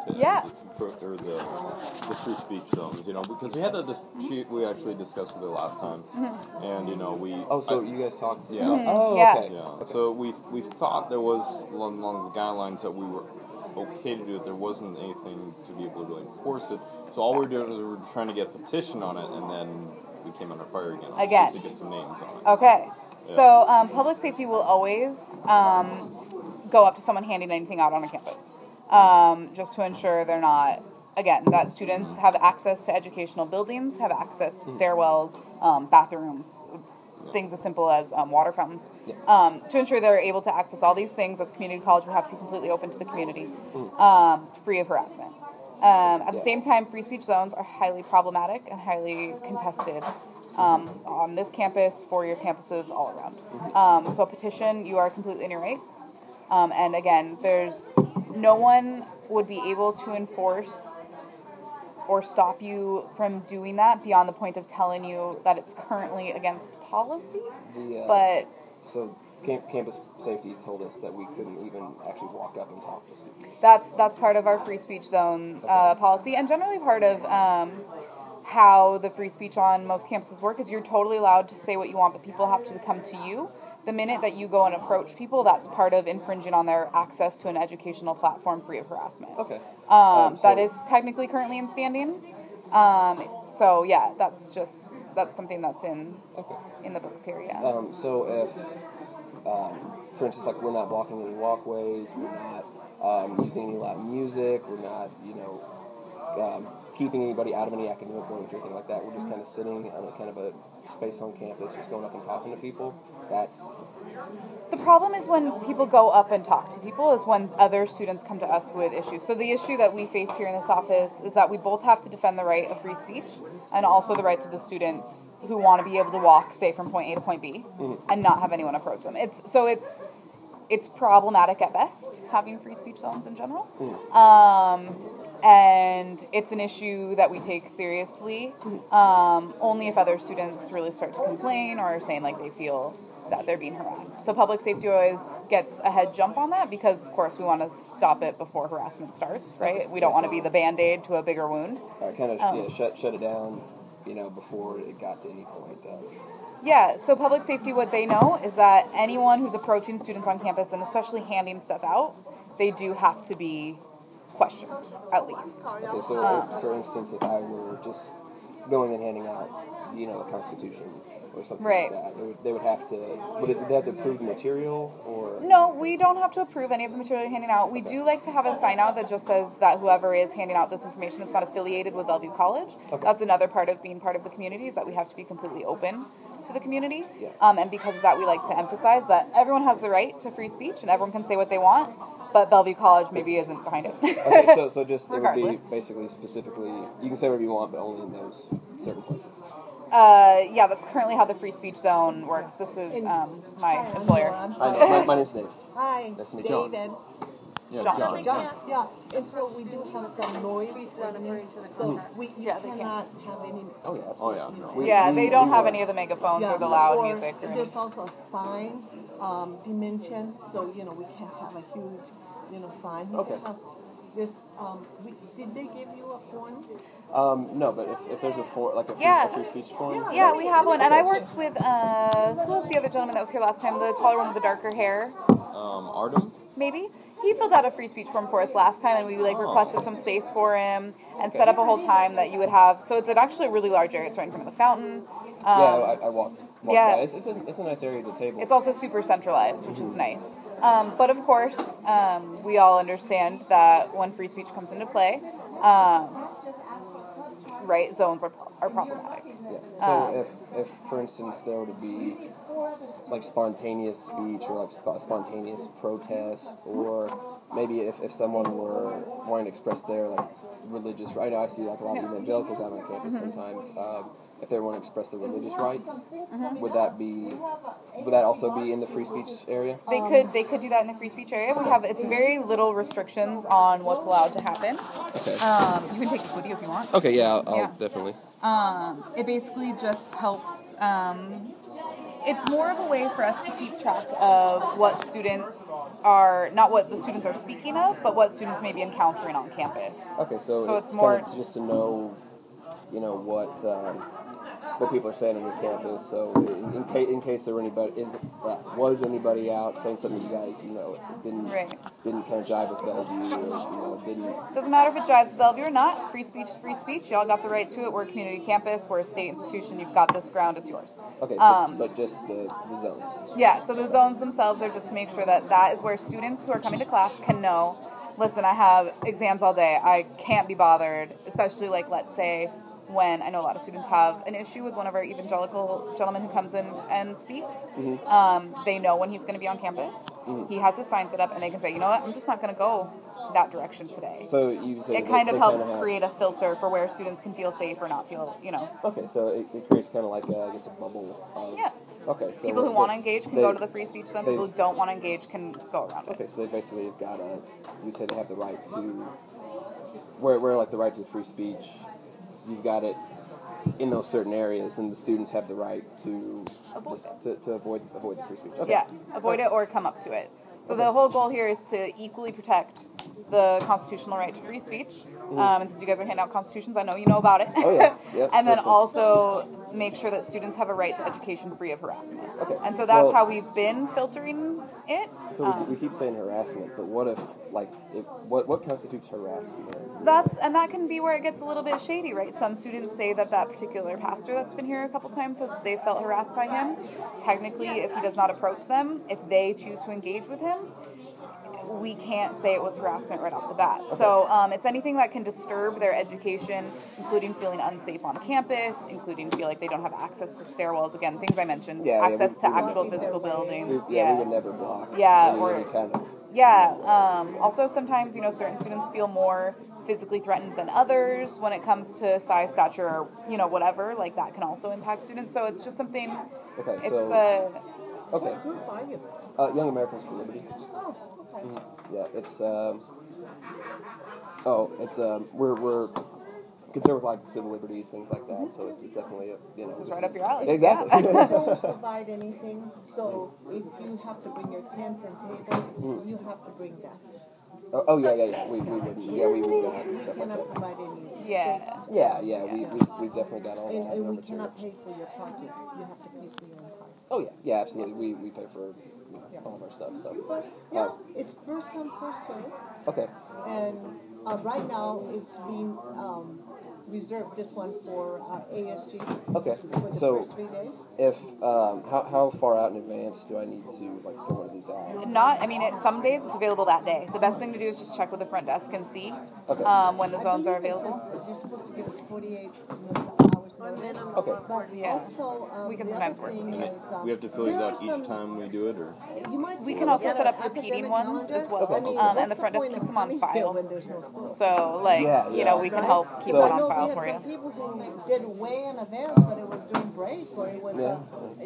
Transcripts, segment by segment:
to or the free speech zones, because we had we actually discussed with it last time, and we. Oh, so you guys talked? Yeah. Oh, Yeah. okay. Yeah. Okay. So we thought there was along the guidelines that we were okay to do it. There wasn't anything to be able to really enforce it. So all we're doing is we're trying to get a petition on it, and then we came under fire again. Just to get some names on it. Okay. So public safety will always go up to someone handing anything out on a campus, just to ensure they're not, again, that students have access to educational buildings, have access to stairwells, bathrooms, things as simple as water fountains. To ensure they're able to access all these things, as community college would have to be completely open to the community, free of harassment. At the same time, free speech zones are highly problematic and highly contested on this campus, for your campuses all around. So a petition, you are completely in your rights. And again, no one would be able to enforce or stop you from doing that beyond the point of telling you that it's currently against policy. So campus safety told us that we couldn't even actually walk up and talk to students. That's part of our free speech zone policy, and generally part of how the free speech on most campuses work is you're totally allowed to say what you want, but people have to come to you. The minute that you go and approach people, that's part of infringing on their access to an educational platform free of harassment. Okay. That is technically currently in standing. So yeah, that's something that's in the books here. Yeah. So if, for instance, like we're not blocking any walkways, we're not using any loud music, we're not, keeping anybody out of any academic buildings or anything like that. We're just kind of sitting on a kind of a space on campus, just going up and talking to people. The problem is when people go up and talk to people is when other students come to us with issues. So the issue that we face here in this office is that we both have to defend the right of free speech and also the rights of the students who want to be able to walk, say, from point A to point B and not have anyone approach them. It's problematic at best, having free speech zones in general. And it's an issue that we take seriously only if other students really start to complain or are saying like they feel that they're being harassed. So public safety always gets a head jump on that because, of course, we want to stop it before harassment starts, right? We don't want to be the Band-Aid to a bigger wound. Kind of shut it down, before it got to any point of... Yeah, so public safety, what they know is that anyone who's approaching students on campus and especially handing stuff out, they do have to be questioned, at least. Okay, so for instance, if I were just going and handing out, the Constitution or something like that, they would have to approve the material, or? No, we don't have to approve any of the material you're handing out. We do like to have a sign out that just says that whoever is handing out this information is not affiliated with Bellevue College. Okay. That's another part of being part of the community, is that we have to be completely open to the community. Yeah. And because of that, we like to emphasize that everyone has the right to free speech and everyone can say what they want, but Bellevue College maybe isn't behind it. Okay, so just it would be basically specifically, you can say whatever you want, but only in those certain places. Yeah, that's currently how the free speech zone works. This is my employer. Hi, my name's Dave. Hi, nice to meet you. David. John. Yeah, and so we do have some noise ordinance, so you cannot have any... Oh, yeah, absolutely. They don't have any of the megaphones or the loud music. There's also a sign dimension, so, we can't have a huge, sign. Okay. Did they give you a form? No, but if there's a free speech form? Yeah, we have one. And I worked with, who was the other gentleman that was here last time? The taller one with the darker hair? Artem? Maybe. He filled out a free speech form for us last time, and we requested some space for him and set up a whole time that you would have. So it's actually a really large area. It's right in front of the fountain. I walked by. It's a nice area to table. It's also super centralized, which is nice. But of course, we all understand that when free speech comes into play, zones are problematic. Yeah. So if for instance there were to be like spontaneous speech or like spontaneous protest, or maybe if someone were wanting to express their like religious, right? I see like a lot of evangelicals out on campus sometimes. If they want to express their religious rights, would that also be in the free speech area? They could do that in the free speech area. It's very little restrictions on what's allowed to happen. Okay. You can take this with you if you want. Okay, I'll definitely. It basically just helps It's more of a way for us to keep track of what students are, not what the students are speaking of, but what students may be encountering on campus. Okay, so it's more kind of just to know, what people are saying on your campus. So in case there were was anybody out saying something you guys didn't kind of jive with Bellevue, or didn't. Doesn't matter if it jives with Bellevue or not. Free speech is free speech. Y'all got the right to it. We're a community campus. We're a state institution. You've got this ground. It's yours. Okay, but just the zones. Yeah. So the zones themselves are just to make sure that is where students who are coming to class can know. Listen, I have exams all day. I can't be bothered, especially let's say. When I know a lot of students have an issue with one of our evangelical gentlemen who comes in and speaks, they know when he's going to be on campus. He has his sign set up, and they can say, you know what, I'm just not going to go that direction today. So you say it kind of helps create a filter for where students can feel safe or not feel, Okay, so it creates kind of like a bubble of. Yeah. Okay, so people who want to engage can go to the free speech zone. People who don't want to engage can go around it. Okay, so they basically have got you say they have the right to, where the right to free speech. You've got it in those certain areas, then the students have the right to avoid the free speech. Okay. Yeah, avoid it or come up to it. So the whole goal here is to equally protect the constitutional right to free speech. And since you guys are handing out constitutions, I know you know about it. Oh yeah, yep, and then also make sure that students have a right to education free of harassment. Okay. And so that's how we've been filtering it. So we keep saying harassment, but what if what constitutes harassment? That can be where it gets a little bit shady, right? Some students say that particular pastor that's been here a couple times says they felt harassed by him. Technically, if he does not approach them, if they choose to engage with him, we can't say it was harassment right off the bat. Okay. So it's anything that can disturb their education, including feeling unsafe on campus, including feel like they don't have access to stairwells. Again, things I mentioned. Access to actual physical buildings. We would never block. Yeah, any kind of. Yeah. Also, sometimes certain students feel more physically threatened than others when it comes to size, stature, or whatever. Like that can also impact students. So it's just something. Okay. It's okay. What group are you? Young Americans for Liberty. Oh. Okay. Yeah, we're concerned with civil liberties, things like that. So it's definitely this is right up your alley. Exactly. You don't provide anything, so if you have to bring your tent and table, you have to bring that. Oh yeah. We wouldn't. Yeah, we would stuff cannot like that. provide any. Yeah. We've definitely got all that. And we cannot pay for your parking. You have to pay for your own parking. Oh yeah, absolutely. We pay for all of our stuff. So yeah, it's first come, first served. Okay. And right now it's being reserved, this one, for ASG. Okay. For the first 3 days. If how far out in advance do I need to fill one of these out? Some days it's available that day. The best thing to do is just check with the front desk and see when the zones are available. You're supposed to give us 48 hours notice. Okay. But also, we can the sometimes other work thing with it. is, We have to fill these out each time we do it, or We can also set up repeating ones as well. Okay. And the front desk keeps them on file. when there's no school. So, we can help keep So- that I know on file we for had some you. people who did way in advance, but it was during break, or it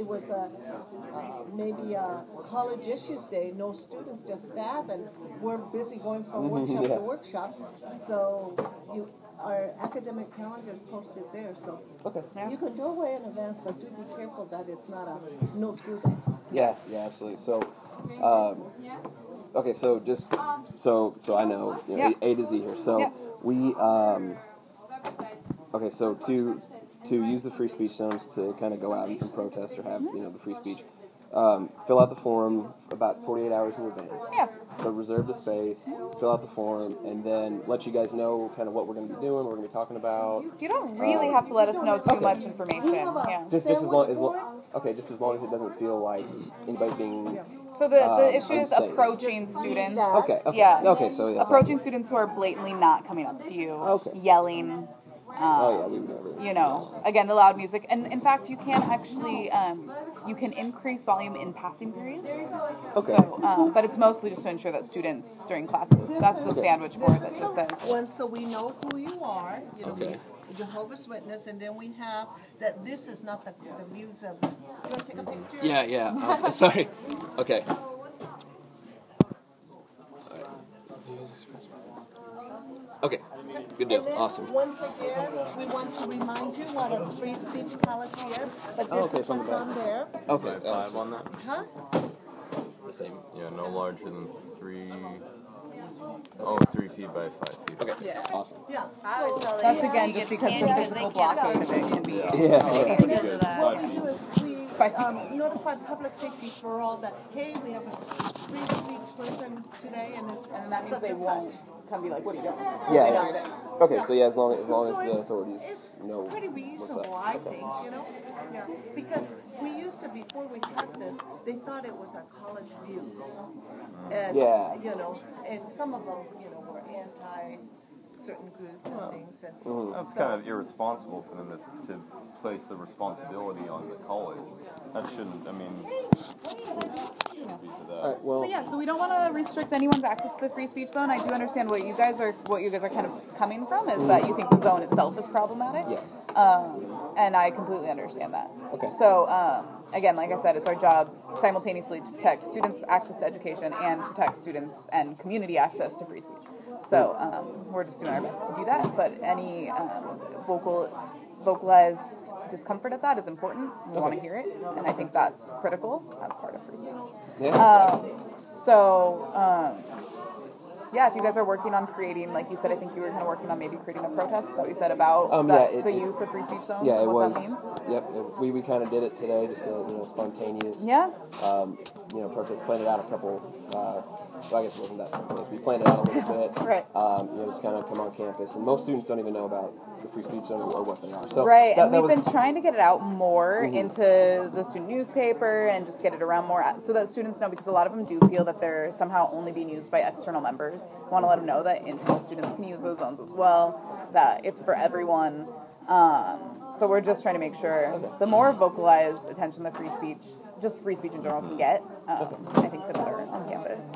was maybe a college issues day, no students, just staff, and we're busy going from workshop to workshop. So our academic calendar is posted there, so you can do way in advance, but do be careful that it's not a no school day. Yeah, absolutely. So, okay, so just so I know, A to Z here. So we okay, so to use the free speech zones to kind of go out and protest or have the free speech, fill out the form about 48 hours in advance. Yeah. So reserve the space, fill out the form, and then let you guys know kind of what we're going to be doing, what we're going to be talking about. You don't really have to let us know too much information. Yeah. Just as long just as long as it doesn't feel like anybody's being. So the issue is unsafe. approaching students. Okay. Yeah. Okay. So approaching students who are blatantly not coming up to you, yelling. We would never. Again, the loud music, and in fact, you can actually you can increase volume in passing periods. Okay. So, but it's mostly just to ensure that students during classes. That's the sandwich board that just says. One, so we know who you are. Okay. Jehovah's Witness, and then we have that this is not the views of. Do you want to take a picture? Yeah. Sorry. Okay. Okay. Good deal. And then, Awesome. Once again, we want to remind you what a free speech policy is, but this okay, is something from about- there. Okay. Five on that? Huh? The same. Yeah, no larger than 3. Oh, 3 feet by 5 feet. Okay. Yeah. Awesome. Yeah. That's again just because the physical blockade of it can be. Yeah. And then what we do is we 5 feet. notify public safety for all that, hey, we have a free speech person today, and it's And that means such they and won't such. come be like, what are you doing? Yeah. They know yeah. you're there. Okay. So yeah, as long as So the it's- authorities it's know pretty what's reasonable, up. I Okay. think, you know? Yeah, because we used to, before we had this, they thought it was our college views. And, Yeah. you know, and some of them, you know, were anti certain groups and things. And That's so- kind of irresponsible for them to place the responsibility on the college. That shouldn't, I mean, shouldn't be for that. All right. Well. But yeah, so we don't want to restrict anyone's access to the free speech zone. I do understand what you guys are kind of coming from is that you think the zone itself is problematic. Yeah. And I completely understand that. Okay. So again, like I said, it's our job simultaneously to protect students' access to education and protect students and community access to free speech. So we're just doing our best to do that. But any vocalized discomfort at that is important. We want to hear it, and I think that's critical as part of free speech. Yeah. Yeah, if you guys are working on creating, like you said, I think you were kind of working on maybe creating a protest. Is that what you said about the use of free speech zones? Yeah, and it what was. that means? Yep, we kind of did it today, just a spontaneous. Yeah. Protest. Planned it out a couple. Well, I guess it wasn't that spontaneous. We planned it out a little bit. Right. Just kind of come on campus, and most students don't even know about the free speech zone or what they are. So Right, that, and that we've was, been trying to get it out more into the student newspaper and just get it around more so that students know, because a lot of them do feel that they're somehow only being used by external members. We want to let them know that internal students can use those zones as well, that it's for everyone. So we're just trying to make sure the more vocalized attention the free speech, just free speech in general, can get, I think the better on campus.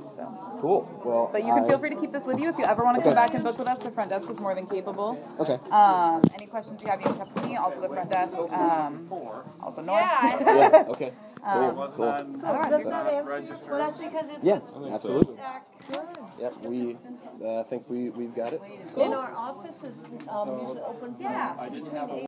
So. Cool. Well, But you can feel free to keep this with you. If you ever want to come back and book with us, the front desk is more than capable. Okay. Any questions you have, you can come to me. Also the front desk. Also North. Yeah. Okay. Cool. So does that answer your question? Yeah. Absolutely. Good. Yep. We think we've got it. And our office is usually open from between 8